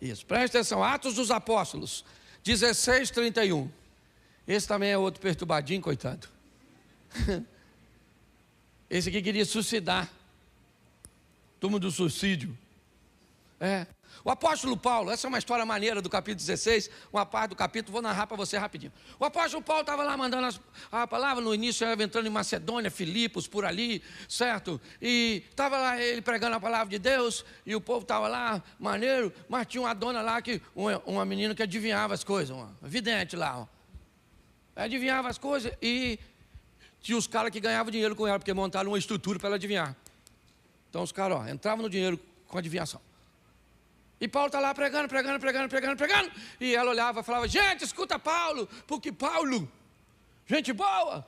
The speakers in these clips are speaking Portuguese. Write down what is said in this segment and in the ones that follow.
Isso, presta atenção, Atos dos Apóstolos, 16:31. Esse também é outro perturbadinho, coitado. Esse aqui queria suicidar. Turma do suicídio. O apóstolo Paulo, essa é uma história maneira do capítulo 16, uma parte do capítulo, vou narrar para você rapidinho. O apóstolo Paulo estava lá mandando a palavra, no início estava entrando em Macedônia, Filipos, por ali, certo? E estava lá ele pregando a palavra de Deus, e o povo estava lá, maneiro, mas tinha uma dona lá, uma menina que adivinhava as coisas, uma vidente lá, adivinhava as coisas, e tinha os caras que ganhavam dinheiro com ela, porque montaram uma estrutura para ela adivinhar. Então os caras entravam no dinheiro com adivinhação. E Paulo está lá pregando, e ela olhava e falava, gente, escuta Paulo, porque Paulo, gente boa.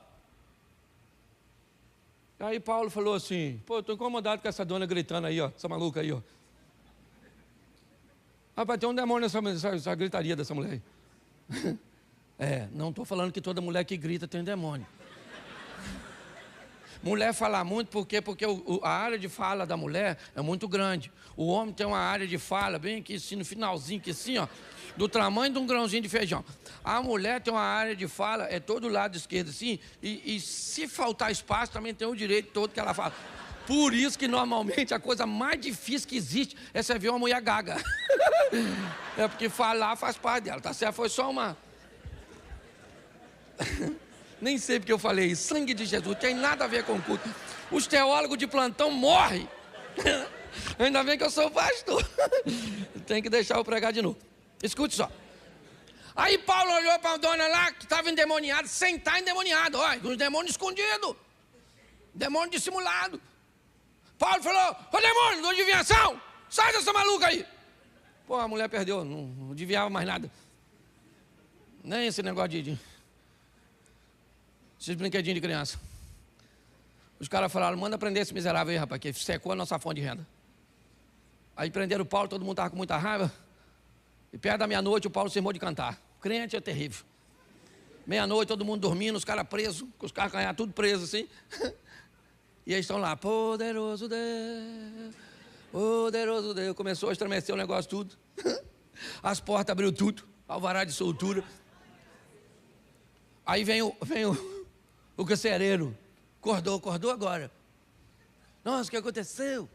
Aí Paulo falou assim, pô, estou incomodado com essa dona gritando aí, ó, essa maluca aí, ó. Rapaz, tem um demônio nessa gritaria dessa mulher aí. Não estou falando que toda mulher que grita tem demônio. Mulher fala muito porque a área de fala da mulher é muito grande. O homem tem uma área de fala bem aqui assim, no finalzinho, aqui assim, ó, do tamanho de um grãozinho de feijão. A mulher tem uma área de fala, é todo lado esquerdo assim, e se faltar espaço também tem o direito todo que ela fala. Por isso que normalmente a coisa mais difícil que existe é você ver uma mulher gaga. É porque falar faz parte dela, tá certo? Foi só uma... Nem sei porque eu falei isso. Sangue de Jesus, tem nada a ver com o culto. Os teólogos de plantão morrem. Ainda bem que eu sou pastor. Tem que deixar eu pregar de novo. Escute só. Aí Paulo olhou para a dona lá, que estava endemoniada, sem estar endemoniado. Olha, uns demônios escondidos. Demônio dissimulado. Paulo falou, ô demônio, não adivinhação, sai dessa maluca aí. Pô, a mulher perdeu, não adivinhava mais nada. Nem esse negócio esses brinquedinhos de criança. Os caras falaram, manda prender esse miserável aí, rapaz, que secou a nossa fonte de renda. Aí prenderam o Paulo, todo mundo estava com muita raiva. E perto da meia-noite o Paulo se irmou de cantar. Crente é terrível. Meia-noite, todo mundo dormindo, os caras presos, com os carros canhados, tudo presos assim. E eles estão lá, poderoso Deus, poderoso Deus. Começou a estremecer o negócio tudo. As portas abriu tudo, alvará de soltura. Aí vem o carcereiro, acordou agora. Nossa, o que aconteceu?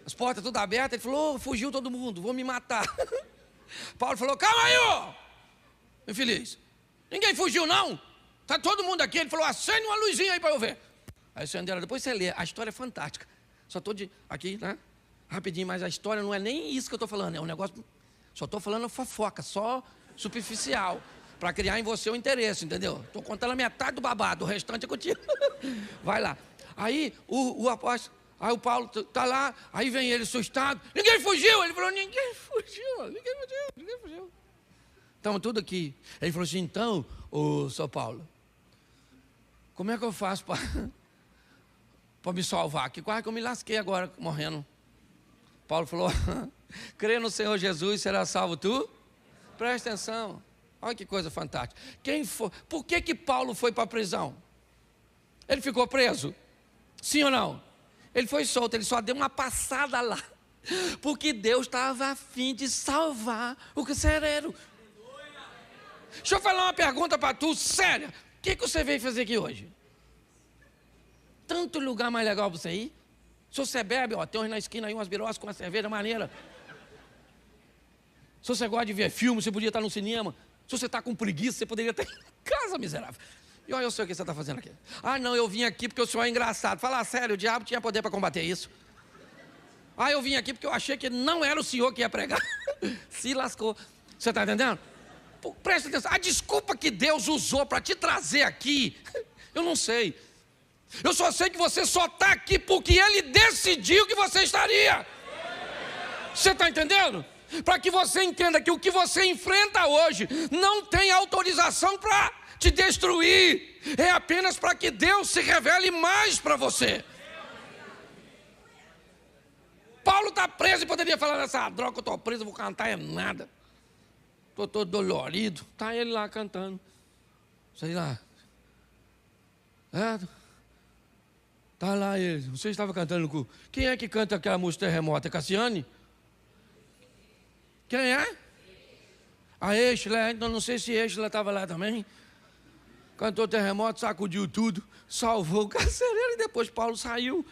As portas tudo abertas, ele falou, fugiu todo mundo, vou me matar. Paulo falou, calma aí, ó, infeliz, ninguém fugiu não, está todo mundo aqui. Ele falou, acende uma luzinha aí para eu ver. Aí acenderam, depois você lê, a história é fantástica. Só estou aqui, né, rapidinho, mas a história não é nem isso que eu estou falando, é um negócio, só estou falando fofoca, só superficial. Para criar em você o interesse, entendeu? Estou contando a metade do babado, o restante é contigo. Vai lá. Aí o apóstolo, aí o Paulo está lá, aí vem ele assustado. Ninguém fugiu. Ele falou, ninguém fugiu. Estamos tudo aqui. Ele falou assim, então, ô São Paulo, como é que eu faço para me salvar? Que quase que eu me lasquei agora, morrendo. Paulo falou, crê no Senhor Jesus, será salvo tu? Presta atenção. Olha que coisa fantástica. Por que Paulo foi para a prisão? Ele ficou preso? Sim ou não? Ele foi solto, ele só deu uma passada lá. Porque Deus estava a fim de salvar o carcereiro. Deixa eu falar uma pergunta para tu, séria. O que você veio fazer aqui hoje? Tanto lugar mais legal para você ir. Se você bebe, ó, tem uns na esquina aí, umas birosas com uma cerveja maneira. Se você gosta de ver filme, você podia estar no cinema. Se você está com preguiça, você poderia estar em casa, miserável. E olha, eu sei o que você está fazendo aqui. Ah, não, eu vim aqui porque o senhor é engraçado. Fala sério, o diabo tinha poder para combater isso. Ah, eu vim aqui porque eu achei que não era o senhor que ia pregar. Se lascou. Você está entendendo? Pô, presta atenção. A desculpa que Deus usou para te trazer aqui, eu não sei. Eu só sei que você só está aqui porque Ele decidiu que você estaria. Você está entendendo? Para que você entenda que o que você enfrenta hoje não tem autorização para te destruir, é apenas para que Deus se revele mais para você. Paulo está preso e poderia falar nessa droga que eu estou preso, vou cantar é nada. Estou todo dolorido. Está ele lá cantando. Sei lá. Está lá ele. Você estava cantando com... Quem é que canta aquela música Terremoto? É Cassiane? Quem é? A Estela. Então não sei se Estela estava lá também. Cantou terremoto, sacudiu tudo, salvou o carcereiro e depois Paulo saiu.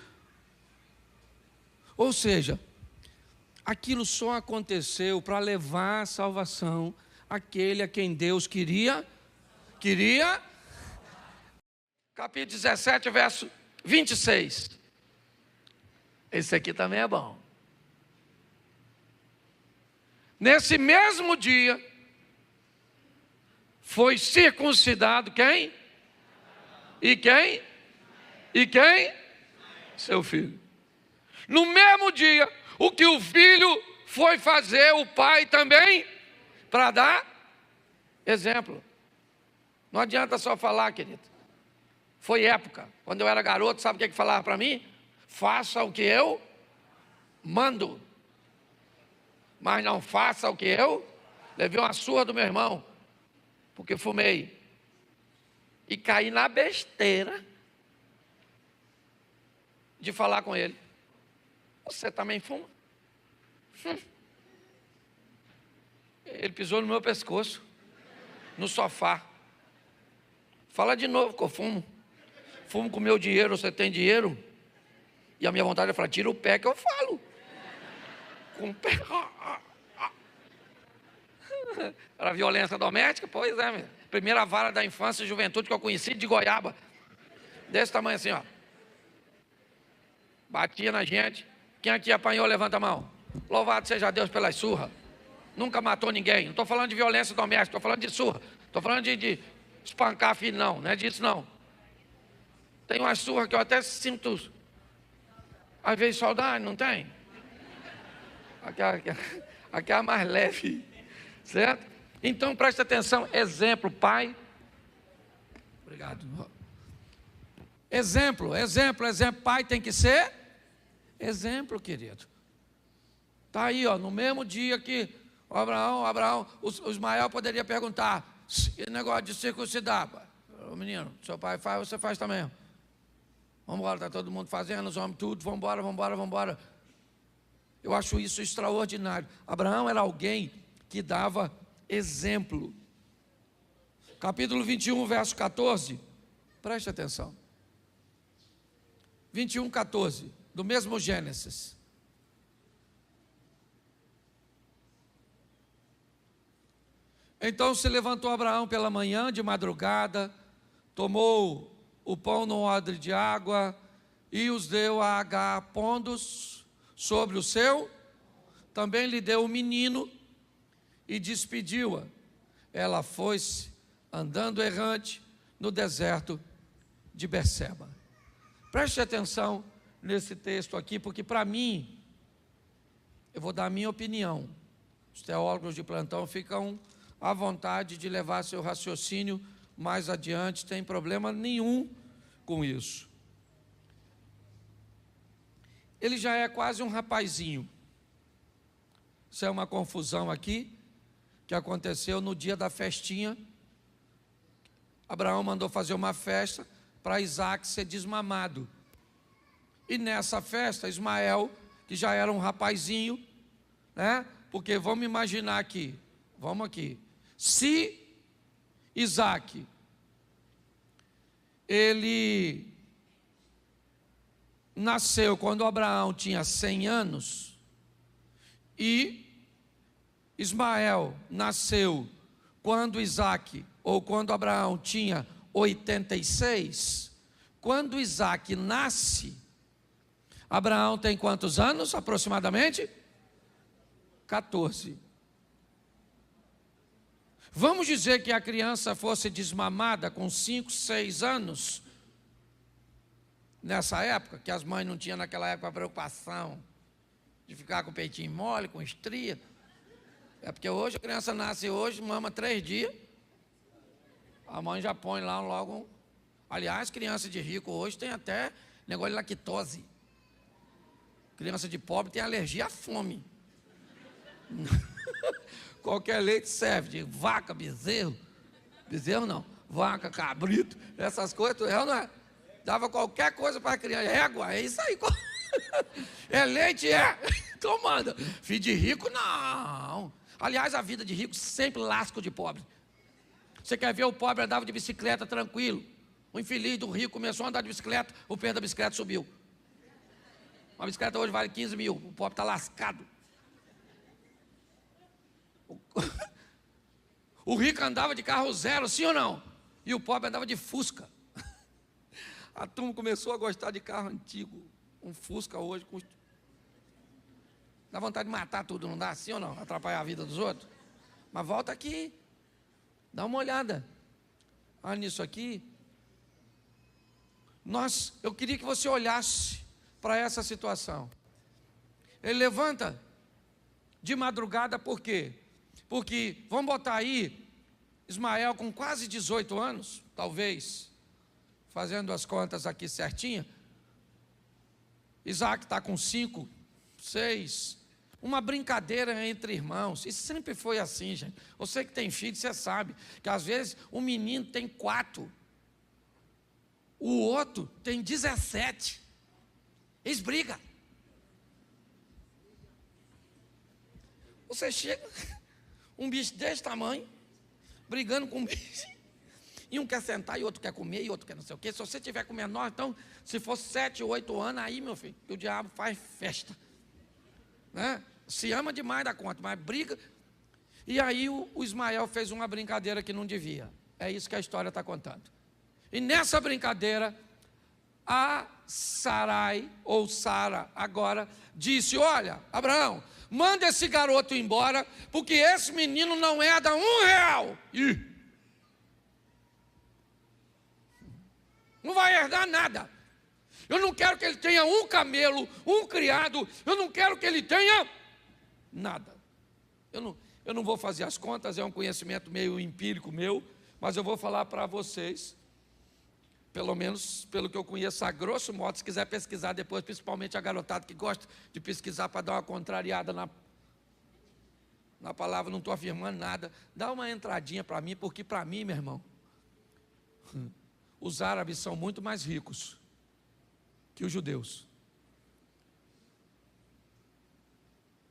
Ou seja, aquilo só aconteceu para levar a salvação àquele a quem Deus queria. Capítulo 17, verso 26. Esse aqui também é bom. Nesse mesmo dia, foi circuncidado quem? E quem? E quem? Seu filho. No mesmo dia, o que o filho foi fazer, o pai também, para dar exemplo. Não adianta só falar, querido. Foi época. Quando eu era garoto, sabe o que falava para mim? Faça o que eu mando. Mas não faça o que eu. Levei uma surra do meu irmão, porque fumei. E caí na besteira de falar com ele. Você também fuma? Ele pisou no meu pescoço, no sofá. Fala de novo que eu fumo. Fumo com o meu dinheiro, você tem dinheiro? E a minha vontade é falar, tira o pé que eu falo. Com o pé. Era violência doméstica? Pois é, meu. Primeira vara da infância e juventude que eu conheci, de goiaba. Desse tamanho assim, ó. Batia na gente. Quem aqui apanhou, levanta a mão. Louvado seja Deus pelas surras. Nunca matou ninguém. Não estou falando de violência doméstica, estou falando de surra. Estou falando de espancar filho, não é disso não. Tem uma surra que eu até sinto, às vezes, saudade, não tem? Aqui é a mais leve, certo? Então, presta atenção, exemplo, pai. Obrigado. Exemplo, pai tem que ser exemplo, querido. Está aí, ó, no mesmo dia que Abraão, o Ismael poderia perguntar, que negócio de circuncidar, o menino, seu pai faz, você faz também. Vamos embora, está todo mundo fazendo, os homens tudo, vamos embora. Eu acho isso extraordinário. Abraão era alguém que dava exemplo. Capítulo 21, verso 14, preste atenção. 21, 14, do mesmo Gênesis. Então se levantou Abraão pela manhã, de madrugada, tomou o pão num odre de água e os deu a Agar, pondo-os sobre o seu. Também lhe deu o menino e despediu-a. Ela foi-se andando errante no deserto de Berseba. Preste atenção nesse texto aqui, porque para mim, eu vou dar a minha opinião. Os teólogos de plantão ficam à vontade de levar seu raciocínio mais adiante, tem problema nenhum com isso. Ele já é quase um rapazinho. Isso é uma confusão aqui, que aconteceu no dia da festinha. Abraão mandou fazer uma festa para Isaac ser desmamado. E nessa festa, Ismael, que já era um rapazinho, né? Porque vamos imaginar aqui, se Isaac, ele nasceu quando Abraão tinha 100 anos, e Ismael nasceu quando Isaac, ou quando Abraão tinha 86, quando Isaac nasce, Abraão tem quantos anos aproximadamente? 14. Vamos dizer que a criança fosse desmamada com 5, 6 anos, nessa época, que as mães não tinham naquela época a preocupação de ficar com o peitinho mole, com estria. É porque hoje a criança nasce hoje, mama 3 dias, a mãe já põe lá logo. Aliás, criança de rico hoje tem até negócio de lactose. Criança de pobre tem alergia à fome. Qualquer leite serve, de vaca, bezerro não, vaca, cabrito, essas coisas, eu não é. Dava qualquer coisa para a criança, égua, é isso aí. É leite, é, comanda. Filho de rico, não. Aliás, a vida de rico sempre lasca de pobre. Você quer ver, o pobre andava de bicicleta tranquilo. O infeliz do rico começou a andar de bicicleta, o preço da bicicleta subiu. Uma bicicleta hoje vale 15 mil, o pobre está lascado. O rico andava de carro zero, sim ou não? E o pobre andava de Fusca. A turma começou a gostar de carro antigo. Um Fusca hoje custa... Dá vontade de matar tudo, não dá? Sim ou não? Atrapalhar a vida dos outros? Mas volta aqui. Dá uma olhada. Olha nisso aqui. Eu queria que você olhasse para essa situação. Ele levanta de madrugada, por quê? Porque, vamos botar aí, Ismael com quase 18 anos, talvez, fazendo as contas aqui certinha, Isaac está com 5, 6, uma brincadeira entre irmãos, e sempre foi assim, gente. Você que tem filho, você sabe, que às vezes um menino tem 4, o outro tem 17, eles brigam. Você chega, um bicho desse tamanho, brigando com um bicho, e um quer sentar, e outro quer comer, e outro quer não sei o quê. Se você tiver com menor, então, se for 7, 8 anos, aí, meu filho, o diabo faz festa, né? Se ama demais da conta, mas briga. E aí o Ismael fez uma brincadeira que não devia. É isso que a história está contando. E nessa brincadeira, a Sarai, ou Sara agora, disse: olha, Abraão, manda esse garoto embora, porque esse menino não é da R$1. Ih! Não vai herdar nada. Eu não quero que ele tenha um camelo, um criado. Eu não quero que ele tenha nada. Eu não vou fazer as contas, é um conhecimento meio empírico meu, mas eu vou falar para vocês, pelo menos pelo que eu conheço a grosso modo. Se quiser pesquisar depois, principalmente a garotada que gosta de pesquisar para dar uma contrariada na palavra, não estou afirmando nada, dá uma entradinha para mim, porque para mim, meu irmão, os árabes são muito mais ricos que os judeus.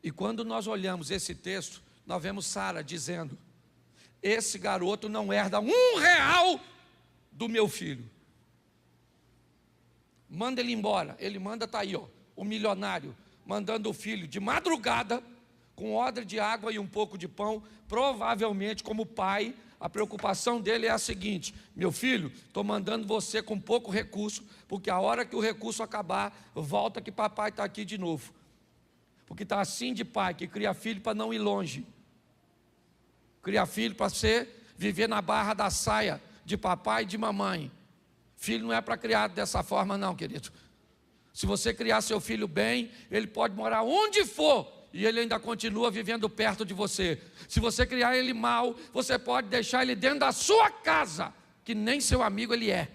E quando nós olhamos esse texto, nós vemos Sara dizendo: esse garoto não herda R$1 do meu filho. Manda ele embora. Ele manda, está aí, ó, o milionário, mandando o filho de madrugada, com odre de água e um pouco de pão. Provavelmente, como pai, a preocupação dele é a seguinte: meu filho, estou mandando você com pouco recurso, porque a hora que o recurso acabar, volta que papai está aqui de novo. Porque está assim de pai, que cria filho para não ir longe. Cria filho para viver na barra da saia de papai e de mamãe. Filho não é para criar dessa forma não, querido. Se você criar seu filho bem, ele pode morar onde for, e ele ainda continua vivendo perto de você. Se você criar ele mal, você pode deixar ele dentro da sua casa, que nem seu amigo ele é.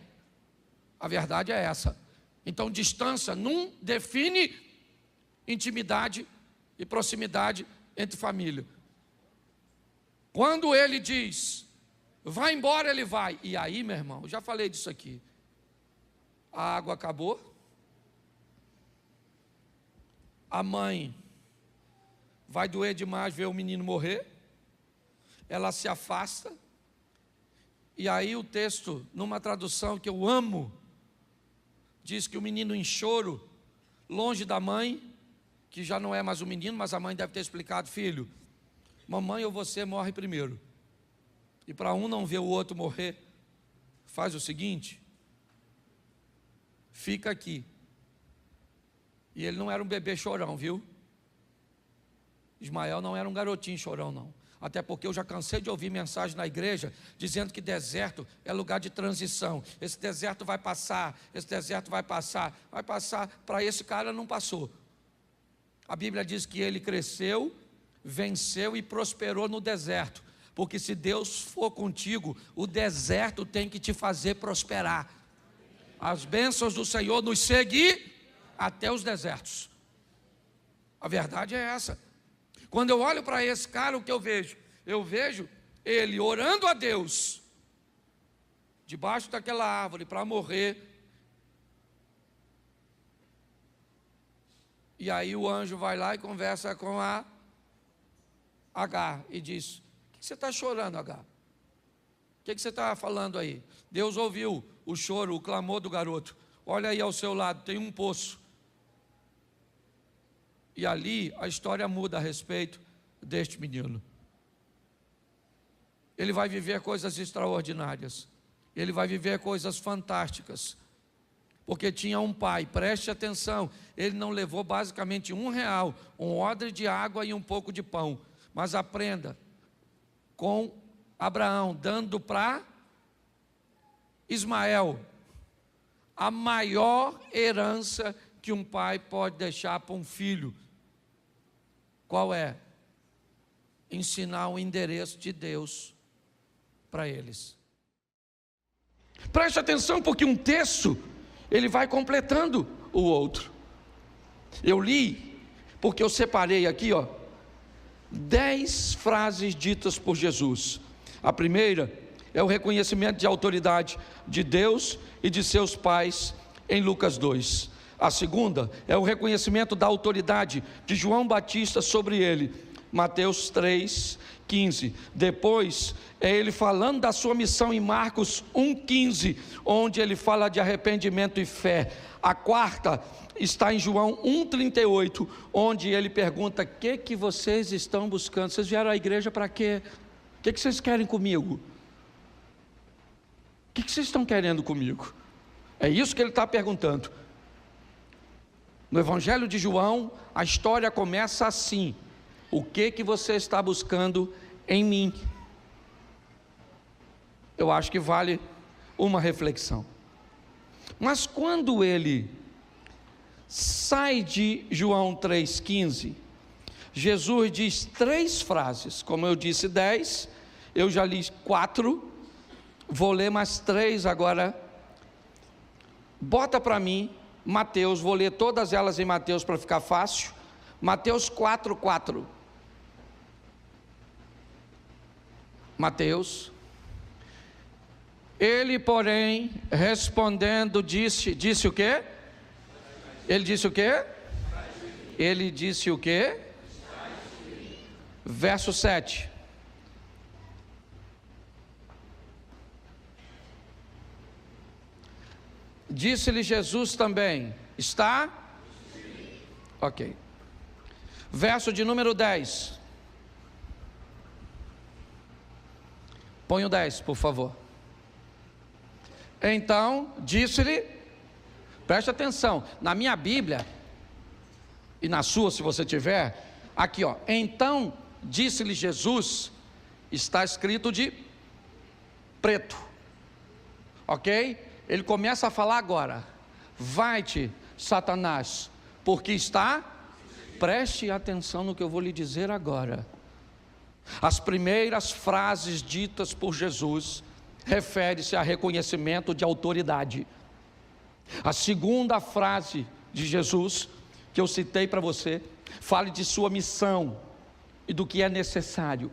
A verdade é essa. Então, distância não define intimidade e proximidade entre família. Quando ele diz, vai embora, ele vai. E aí, meu irmão, eu já falei disso aqui. A água acabou. A mãe vai doer demais ver o menino morrer. Ela se afasta. E aí o texto, numa tradução que eu amo, diz que o menino em choro, longe da mãe, que já não é mais um menino, mas a mãe deve ter explicado: filho, mamãe ou você morre primeiro. E para um não ver o outro morrer, faz o seguinte: fica aqui. E ele não era um bebê chorão, viu? Ismael não era um garotinho chorão, não. Até porque eu já cansei de ouvir mensagem na igreja dizendo que deserto é lugar de transição. Esse deserto vai passar, esse deserto vai passar. Vai passar, para esse cara não passou. A Bíblia diz que ele cresceu, venceu e prosperou no deserto. Porque se Deus for contigo, o deserto tem que te fazer prosperar. As bênçãos do Senhor nos seguem até os desertos. A verdade é essa. Quando eu olho para esse cara, o que eu vejo? Eu vejo ele orando a Deus, debaixo daquela árvore para morrer. E aí o anjo vai lá e conversa com a Agar e diz: o que você está chorando, Agar? O que você está falando aí? Deus ouviu o choro, o clamor do garoto. Olha aí ao seu lado, tem um poço. E ali a história muda a respeito deste menino. Ele vai viver coisas extraordinárias. Ele vai viver coisas fantásticas. Porque tinha um pai, preste atenção, ele não levou basicamente R$1, um odre de água e um pouco de pão. Mas aprenda, com Abraão dando para Ismael a maior herança que um pai pode deixar para um filho. Qual é? Ensinar o endereço de Deus para eles. Preste atenção, porque um texto ele vai completando o outro. Eu li, porque eu separei aqui, 10 frases ditas por Jesus. A primeira é o reconhecimento de autoridade de Deus e de seus pais em Lucas 2. A segunda é o reconhecimento da autoridade de João Batista sobre ele, Mateus 3:15. Depois é ele falando da sua missão em Marcos 1:15, onde ele fala de arrependimento e fé. A quarta está em João 1:38, onde ele pergunta: o que vocês estão buscando? Vocês vieram à igreja para quê? O que vocês querem comigo? O que vocês estão querendo comigo? É isso que ele está perguntando. No Evangelho de João, a história começa assim: o que você está buscando em mim? Eu acho que vale uma reflexão. Mas quando ele sai de João 3,15, Jesus diz 3 frases. Como eu disse 10, eu já li 4, vou ler mais 3 agora. Bota para mim Mateus, vou ler todas elas em Mateus para ficar fácil. Mateus 4:4. Mateus: ele, porém, respondendo, disse o quê? Ele disse o quê? Ele disse o quê? Verso 7. Disse-lhe Jesus também: está? Ok. Verso de número 10. Põe o 10, por favor. Então, disse-lhe, preste atenção, na minha Bíblia, e na sua, se você tiver, aqui então, disse-lhe Jesus, está escrito de preto, ok? Ele começa a falar agora: vai-te, Satanás, porque está, preste atenção no que eu vou lhe dizer agora. As primeiras frases ditas por Jesus refere-se a reconhecimento de autoridade. A segunda frase de Jesus, que eu citei para você, fala de sua missão e do que é necessário.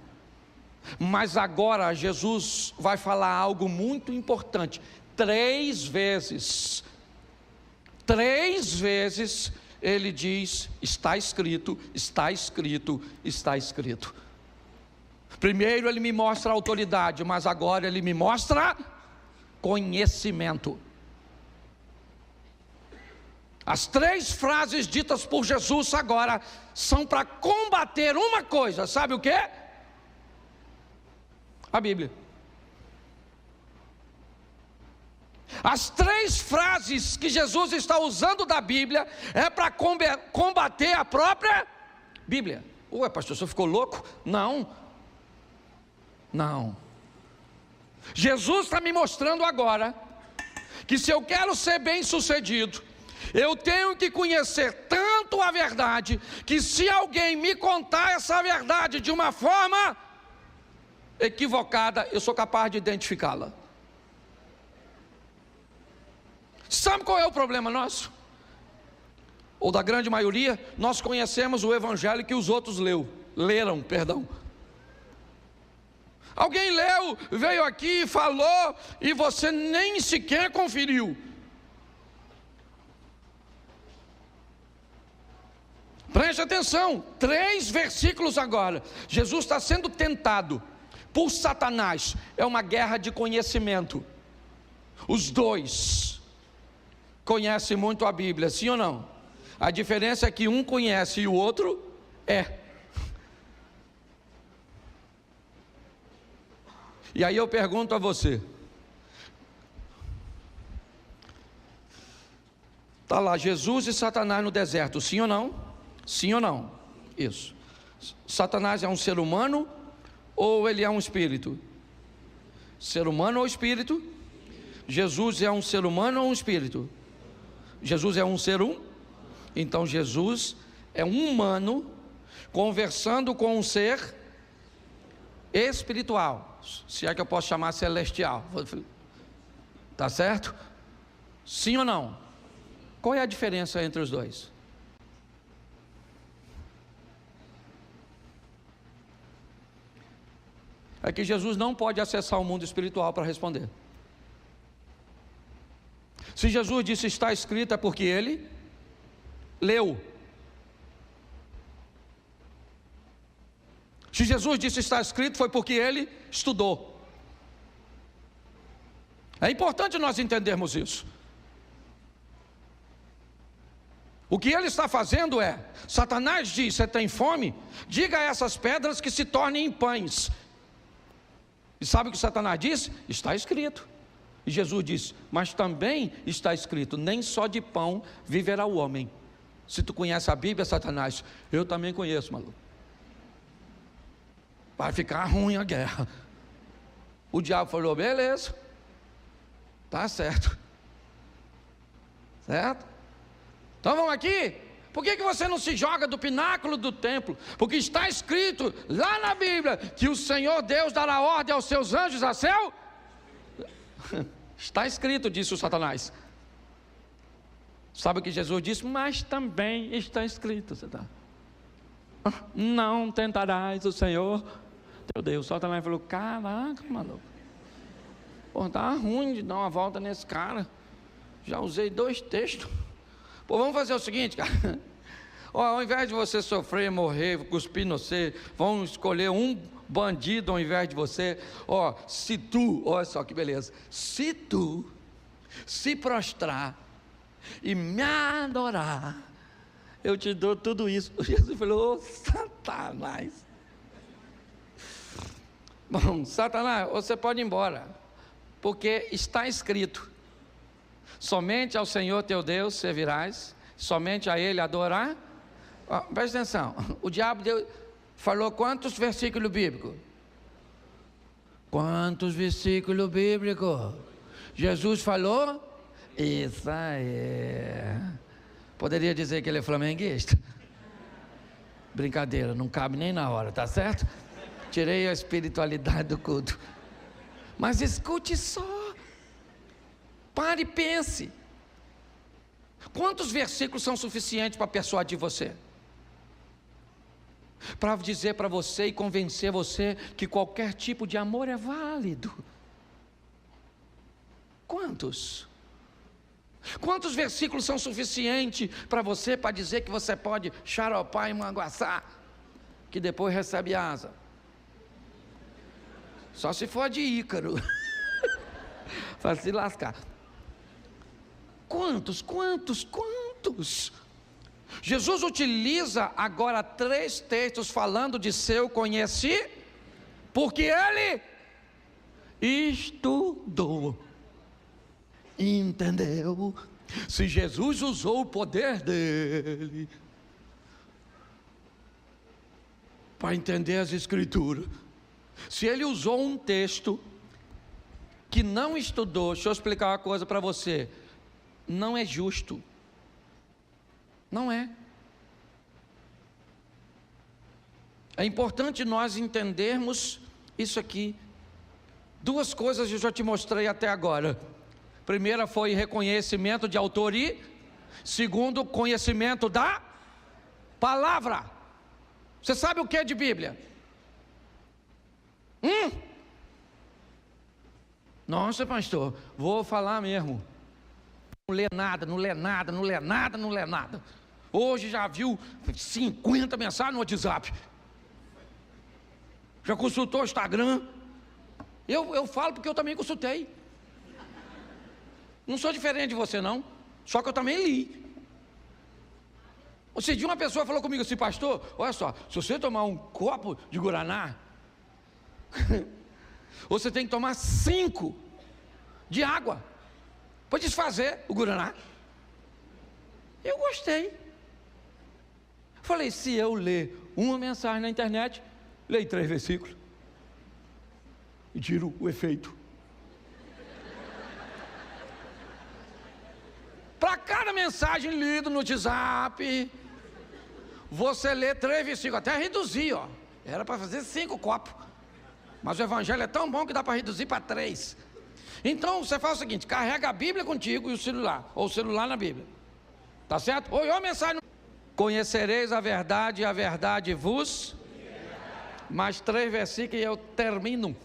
Mas agora Jesus vai falar algo muito importante. 3 vezes ele diz: está escrito, está escrito, está escrito. Primeiro ele me mostra autoridade, mas agora ele me mostra conhecimento. As 3 frases ditas por Jesus agora são para combater uma coisa, sabe o quê? A Bíblia. As 3 frases que Jesus está usando da Bíblia é para combater a própria Bíblia. Ué, pastor, você ficou louco? Não. Jesus está me mostrando agora que se eu quero ser bem sucedido, eu tenho que conhecer tanto a verdade, que se alguém me contar essa verdade de uma forma equivocada, eu sou capaz de identificá-la. Sabe qual é o problema nosso? Ou da grande maioria? Nós conhecemos o evangelho que os outros leram. Alguém leu, veio aqui, falou, e você nem sequer conferiu. Preste atenção, 3 versículos agora. Jesus está sendo tentado por Satanás. É uma guerra de conhecimento. Os dois conhecem muito a Bíblia, sim ou não? A diferença é que um conhece e o outro é. E aí eu pergunto a você, está lá Jesus e Satanás no deserto, sim ou não? Sim ou não? Isso. Satanás é um ser humano ou ele é um espírito? Ser humano ou espírito? Jesus é um ser humano ou um espírito? Jesus é um ser Então Jesus é um humano conversando com um ser espiritual, se é que eu posso chamar celestial. Tá certo? Sim ou não? Qual é a diferença entre os dois? É que Jesus não pode acessar o mundo espiritual para responder. Se Jesus disse está escrito, é porque ele leu. Se Jesus disse está escrito, foi porque ele estudou. É importante nós entendermos isso. O que ele está fazendo é, Satanás diz, você tem fome? Diga a essas pedras que se tornem em pães. E sabe o que Satanás diz? Está escrito. E Jesus diz, mas também está escrito, nem só de pão viverá o homem. Se tu conhece a Bíblia, Satanás, eu também conheço, maluco. Vai ficar ruim a guerra. O diabo falou, beleza, tá certo. Certo? Então vamos aqui. Por que você não se joga do pináculo do templo? Porque está escrito lá na Bíblia que o Senhor Deus dará ordem aos seus anjos a seu. Está escrito, disse o Satanás. Sabe o que Jesus disse? Mas também está escrito. Não tentarás o Senhor teu Deus. O Satanás falou, caraca, maluco, pô, tá ruim de dar uma volta nesse cara. Já usei 2 textos. Pô, vamos fazer o seguinte, cara. Ó, ao invés de você sofrer, morrer, cuspir no você, vamos escolher um bandido ao invés de você. Ó, se tu, olha só que beleza, se tu se prostrar e me adorar, eu te dou tudo isso. Jesus falou, ô Satanás. Bom, Satanás, você pode ir embora, porque está escrito, somente ao Senhor teu Deus servirás, somente a Ele adorar. Presta atenção, o diabo falou quantos versículos bíblicos? Quantos versículos bíblicos? Jesus falou, isso aí. Poderia dizer que ele é flamenguista? Brincadeira, não cabe nem na hora, tá certo? Tirei a espiritualidade do culto. Mas escute só, pare e pense. Quantos versículos são suficientes para persuadir você? Para dizer para você e convencer você que qualquer tipo de amor é válido? Quantos? Quantos versículos são suficientes para você, para dizer que você pode xaropar e manguaçar, que depois recebe asa? Só se for de Ícaro. Para se lascar. Quantos? Jesus utiliza agora 3 textos falando de seu conhecimento, porque ele estudou, entendeu? Se Jesus usou o poder dele para entender as Escrituras, se ele usou um texto que não estudou, deixa eu explicar uma coisa para você, não é justo. Não é. É importante nós entendermos isso aqui. 2 coisas eu já te mostrei até agora. Primeira foi reconhecimento de autoria. Segundo, conhecimento da palavra. Você sabe o que é de Bíblia? Nossa, pastor, vou falar mesmo. Não lê nada. Hoje já viu 50 mensagens no WhatsApp. Já consultou o Instagram. Eu falo porque eu também consultei. Não sou diferente de você não. Só que eu também li. Outro dia uma pessoa falou comigo assim: pastor, olha só, se você tomar um copo de guaraná, você tem que tomar 5 de água para desfazer o guaraná. Eu gostei. Falei: se eu ler uma mensagem na internet, leio 3 versículos e tiro o efeito. Para cada mensagem lida no WhatsApp, você lê 3 versículos, até reduzir, ó. Era para fazer 5 copos, mas o evangelho é tão bom que dá para reduzir para 3. Então você faz o seguinte: carrega a Bíblia contigo e o celular, ou o celular na Bíblia, tá certo? Ou a mensagem: conhecereis a verdade vos. Mais 3 versículos e eu termino.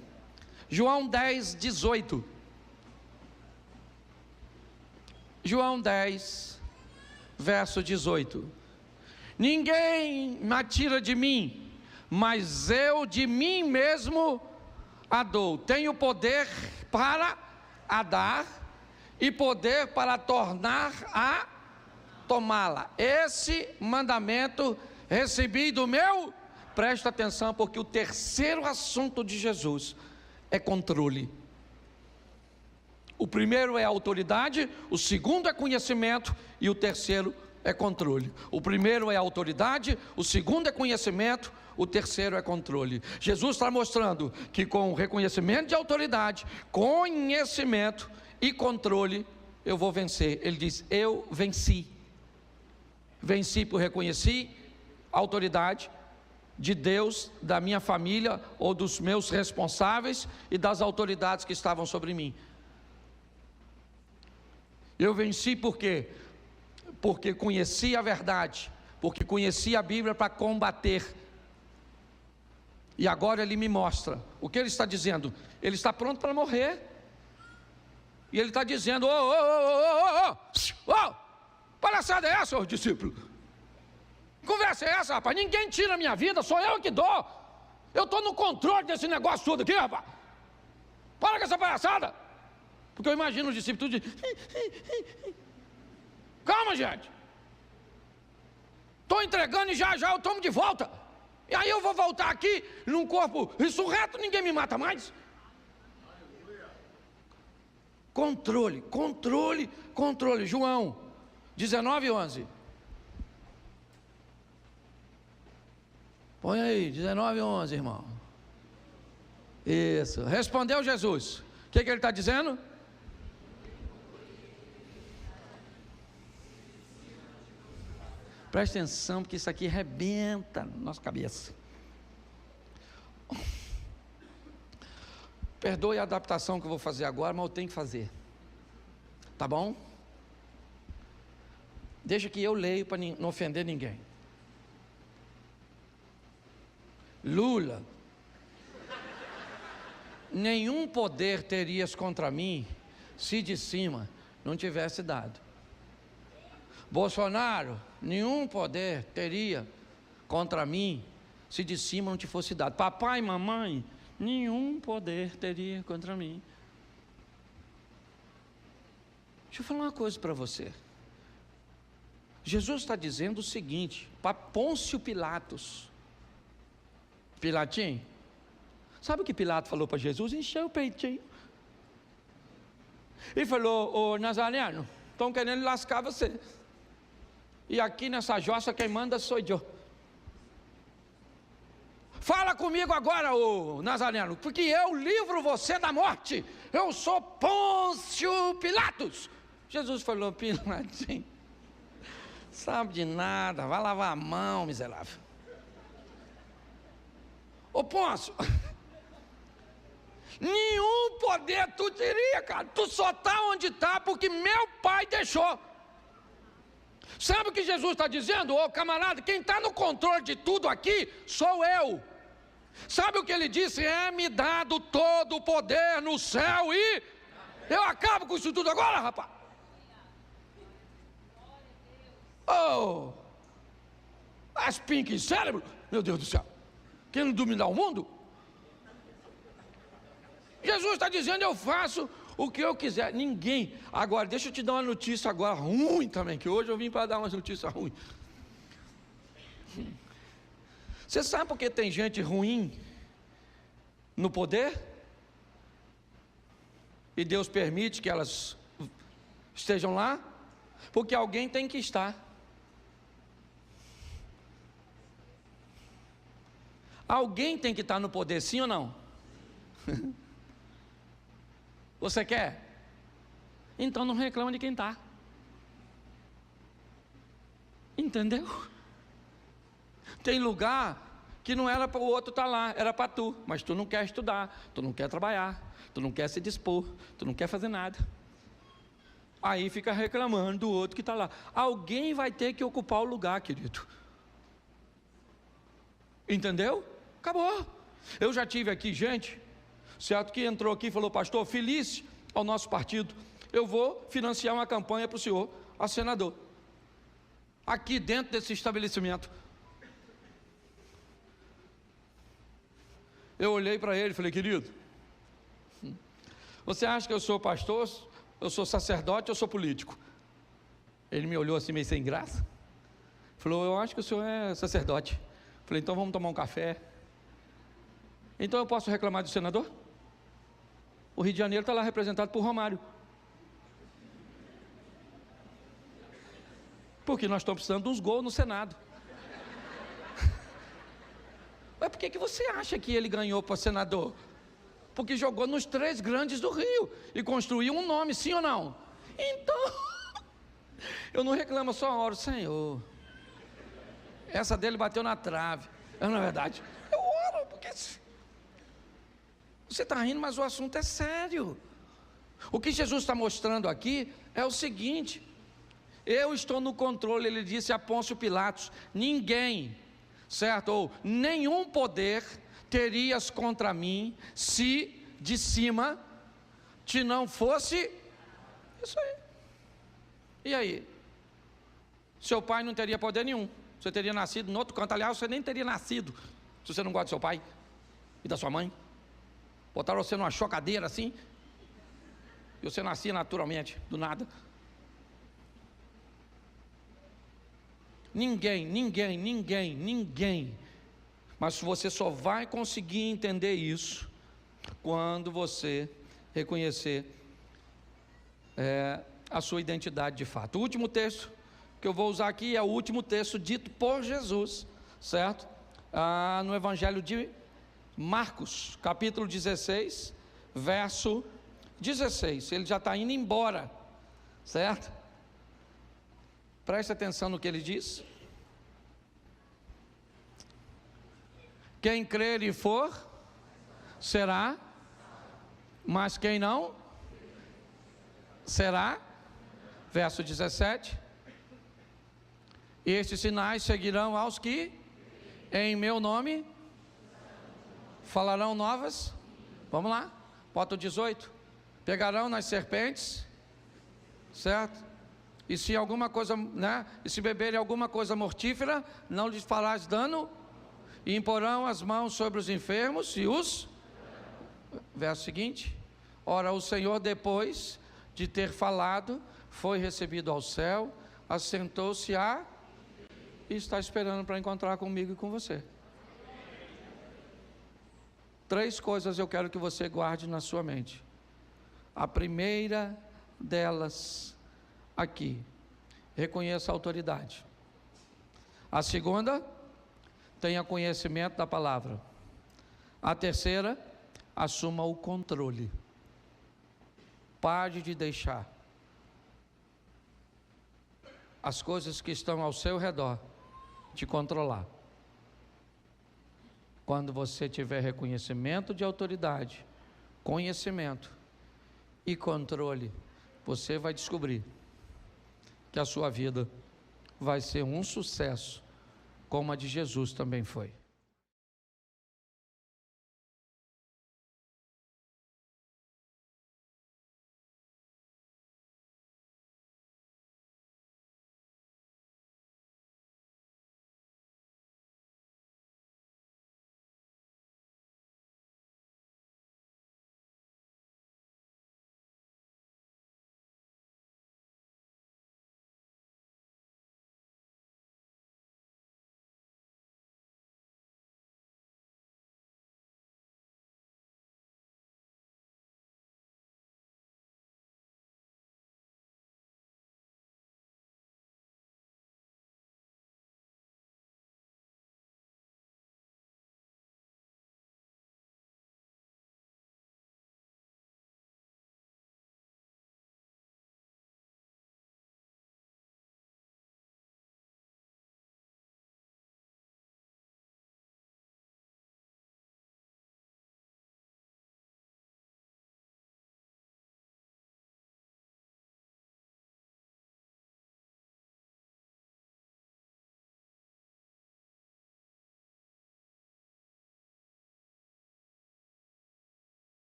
João 10, 18. João 10, verso 18. Ninguém me tira de mim, mas eu de mim mesmo a dou. Tenho poder para a dar e poder para tornar a tomá-la. Esse mandamento recebi do meu. Presta atenção, porque o terceiro assunto de Jesus é controle. O primeiro é autoridade, o segundo é conhecimento e o terceiro é controle. O primeiro é autoridade, o segundo é conhecimento, o terceiro é controle. Jesus está mostrando que com reconhecimento de autoridade, conhecimento e controle, eu vou vencer. Ele diz: eu venci. Venci por reconhecer a autoridade de Deus, da minha família ou dos meus responsáveis e das autoridades que estavam sobre mim. Eu venci por quê? Porque conheci a verdade, porque conheci a Bíblia para combater. E agora ele me mostra o que ele está dizendo. Ele está pronto para morrer. E ele está dizendo: palhaçada é essa, discípulo? Conversa é essa, rapaz? Ninguém tira a minha vida, sou eu que dou. Eu estou no controle desse negócio todo aqui, rapaz. Para com essa palhaçada. Porque eu imagino os discípulos tudo de... Calma, gente. Estou entregando e já eu tomo de volta. E aí eu vou voltar aqui num corpo ressurreto, ninguém me mata mais. Controle, controle, controle. João 19, 11. Põe aí, 19, 11, irmão. Isso. Respondeu Jesus. O que ele está dizendo? Presta atenção, porque isso aqui arrebenta na nossa cabeça. Perdoe a adaptação que eu vou fazer agora, mas eu tenho que fazer. Tá bom? Deixa que eu leio para não ofender ninguém. Lula: nenhum poder terias contra mim se de cima não tivesse dado. Bolsonaro: nenhum poder teria contra mim se de cima não te fosse dado. Papai e mamãe: nenhum poder teria contra mim. Deixa eu falar uma coisa para você. Jesus está dizendo o seguinte para Pôncio Pilatos: Pilatinho, sabe o que Pilato falou para Jesus? Encheu o peitinho. Ele falou: ô Nazareno, estão querendo lascar você. E aqui nessa jossa quem manda sou eu. Fala comigo agora, ô Nazareno, porque eu livro você da morte. Eu sou Pôncio Pilatos. Jesus falou: Pilatinho, sabe de nada, vai lavar a mão, miserável. Ô Pôncio, nenhum poder tu teria, cara. Tu só está onde está porque meu pai deixou. Sabe o que Jesus está dizendo? Ô camarada, quem está no controle de tudo aqui sou eu. Sabe o que ele disse? É-me dado todo o poder no céu e... Eu acabo com isso tudo agora, rapaz. Oh, As pink cérebro, meu Deus do céu, querendo dominar o mundo? Jesus está dizendo, eu faço o que eu quiser. Ninguém. Agora, deixa eu te dar uma notícia agora ruim também, que hoje eu vim para dar uma notícia ruim. Você sabe por que tem gente ruim no poder? E Deus permite que elas estejam lá? Porque alguém tem que estar. Alguém tem que estar no poder, sim ou não? Você quer? Então não reclama de quem está. Entendeu? Tem lugar que não era para o outro estar lá, era para tu. Mas tu não quer estudar, tu não quer trabalhar, tu não quer se dispor, tu não quer fazer nada. Aí fica reclamando do outro que está lá. Alguém vai ter que ocupar o lugar, querido. Entendeu? Acabou. Eu já tive aqui gente, certo, que entrou aqui e falou, pastor, feliz ao nosso partido, eu vou financiar uma campanha para o senhor, a senador, aqui dentro desse estabelecimento. Eu olhei para ele e falei, querido, você acha que eu sou pastor, eu sou sacerdote, eu sou político? Ele me olhou assim meio sem graça, falou, eu acho que o senhor é sacerdote. Falei, então vamos tomar um café. Então eu posso reclamar do senador? O Rio de Janeiro está lá representado por Romário. Porque nós estamos precisando de uns gols no Senado. Mas por que você acha que ele ganhou para senador? Porque jogou nos 3 grandes do Rio e construiu um nome, sim ou não? Então, eu não reclamo, só oro, Senhor. Essa dele bateu na trave. Não é verdade? Eu oro, porque você está rindo, mas o assunto é sério. O que Jesus está mostrando aqui é o seguinte: eu estou no controle. Ele disse a Pôncio Pilatos: ninguém, certo? Ou nenhum poder terias contra mim, se de cima te não fosse isso aí. E aí? Seu pai não teria poder nenhum. Você teria nascido em outro canto. Aliás, você nem teria nascido se você não gosta do seu pai e da sua mãe. Botaram você numa chocadeira assim, e você nascia naturalmente, do nada. Ninguém. Mas você só vai conseguir entender isso quando você reconhecer a sua identidade de fato. O último texto que eu vou usar aqui é o último texto dito por Jesus, certo? No Evangelho de Marcos, capítulo 16, verso 16. Ele já está indo embora, certo? Preste atenção no que ele diz. Quem crer e for, será, mas quem não, será. Verso 17. Estes sinais seguirão aos que, em meu nome, falarão novas. Vamos lá, bota o 18. Pegarão nas serpentes, certo? E se alguma coisa, e se beberem alguma coisa mortífera, não lhes farás dano. E imporão as mãos sobre os enfermos e os... Verso seguinte. Ora, o Senhor, depois de ter falado, foi recebido ao céu, assentou-se e está esperando para encontrar comigo e com você. 3 coisas eu quero que você guarde na sua mente. A primeira delas aqui: reconheça a autoridade. A segunda, tenha conhecimento da palavra. A terceira, assuma o controle. Pare de deixar as coisas que estão ao seu redor te controlar. Quando você tiver reconhecimento de autoridade, conhecimento e controle, você vai descobrir que a sua vida vai ser um sucesso, como a de Jesus também foi.